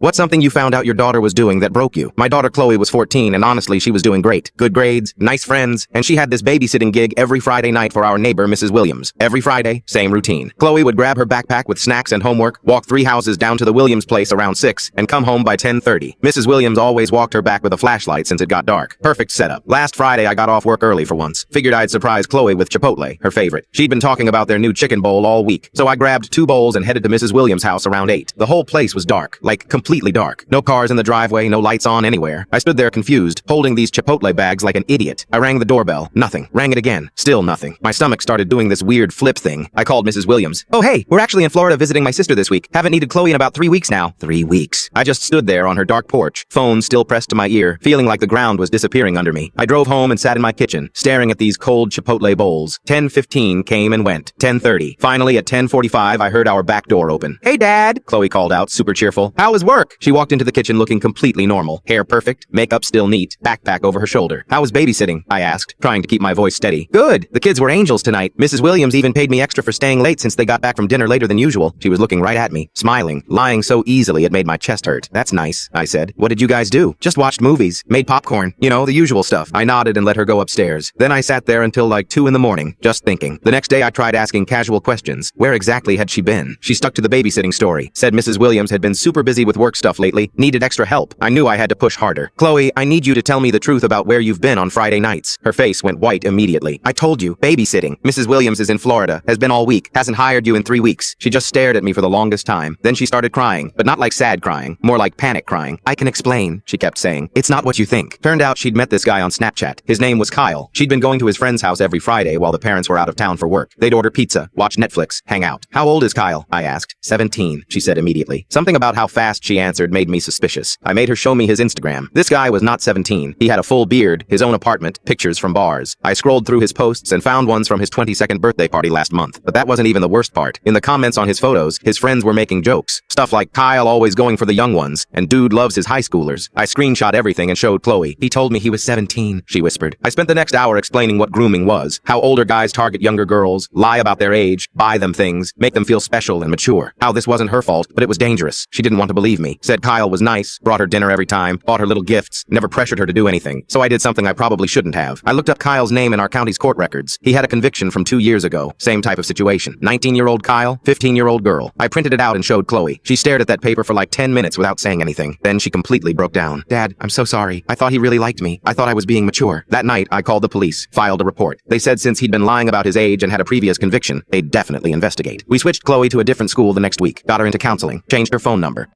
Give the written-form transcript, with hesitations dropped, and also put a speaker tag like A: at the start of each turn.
A: What's something you found out your daughter was doing that broke you? My daughter Chloe was 14, and honestly, she was doing great. Good grades, nice friends, and she had this babysitting gig every Friday night for our neighbor, Mrs. Williams. Every Friday, same routine. Chloe would grab her backpack with snacks and homework, walk 3 houses down to the Williams place around 6, and come home by 10:30. Mrs. Williams always walked her back with a flashlight since it got dark. Perfect setup. Last Friday, I got off work early for once. Figured I'd surprise Chloe with Chipotle, her favorite. She'd been talking about their new chicken bowl all week, so I grabbed 2 bowls and headed to Mrs. Williams' house around 8. The whole place was dark, like completely dark. No cars in the driveway, no lights on anywhere. I stood there confused, holding these Chipotle bags like an idiot. I rang the doorbell. Nothing. Rang it again. Still nothing. My stomach started doing this weird flip thing. I called Mrs. Williams. "Oh hey, we're actually in Florida visiting my sister this week. Haven't needed Chloe in about 3 weeks now." 3 weeks. I just stood there on her dark porch, phone still pressed to my ear, feeling like the ground was disappearing under me. I drove home and sat in my kitchen, staring at these cold Chipotle bowls. 10:15 came and went. 10:30. Finally, at 10:45, I heard our back door open. "Hey Dad," Chloe called out, super cheerful. "How was work?" She walked into the kitchen looking completely normal. Hair perfect, makeup still neat, backpack over her shoulder. "How was babysitting?" I asked, trying to keep my voice steady. "Good. The kids were angels tonight. Mrs. Williams even paid me extra for staying late since they got back from dinner later than usual." She was looking right at me, smiling, lying so easily it made my chest hurt. "That's nice," I said. "What did you guys do?" "Just watched movies, made popcorn. You know, the usual stuff." I nodded and let her go upstairs. Then I sat there until like 2 in the morning, just thinking. The next day I tried asking casual questions. Where exactly had she been? She stuck to the babysitting story, said Mrs. Williams had been super busy with work stuff lately, needed extra help. I knew I had to push harder. "Chloe, I need you to tell me the truth about where you've been on Friday nights." Her face went white immediately. "I told you, babysitting. Mrs. Williams is in Florida, has been all week, hasn't hired you in 3 weeks. She just stared at me for the longest time. Then she started crying, but not like sad crying, more like panic crying. "I can explain," she kept saying. "It's not what you think." Turned out she'd met this guy on Snapchat. His name was Kyle. She'd been going to his friend's house every Friday while the parents were out of town for work. They'd order pizza, watch Netflix, hang out. "How old is Kyle?" I asked. 17, she said immediately. Something about how fast she answered made me suspicious. I made her show me his Instagram. This guy was not 17. He had a full beard, his own apartment, pictures from bars. I scrolled through his posts and found ones from his 22nd birthday party last month. But that wasn't even the worst part. In the comments on his photos, his friends were making jokes. Stuff like, "Kyle always going for the young ones," and "Dude loves his high schoolers." I screenshot everything and showed Chloe. "He told me he was 17, she whispered. I spent the next hour explaining what grooming was, how older guys target younger girls, lie about their age, buy them things, make them feel special and mature. How this wasn't her fault, but it was dangerous. She didn't want to believe me. Said Kyle was nice, brought her dinner every time, bought her little gifts, never pressured her to do anything. So I did something I probably shouldn't have. I looked up Kyle's name in our county's court records. He had a conviction from 2 years ago. Same type of situation. 19-year-old Kyle, 15-year-old girl. I printed it out and showed Chloe. She stared at that paper for like 10 minutes without saying anything. Then she completely broke down. "Dad, I'm so sorry. I thought he really liked me. I thought I was being mature." That night, I called the police, filed a report. They said since he'd been lying about his age and had a previous conviction, they'd definitely investigate. We switched Chloe to a different school the next week, got her into counseling, changed her phone number.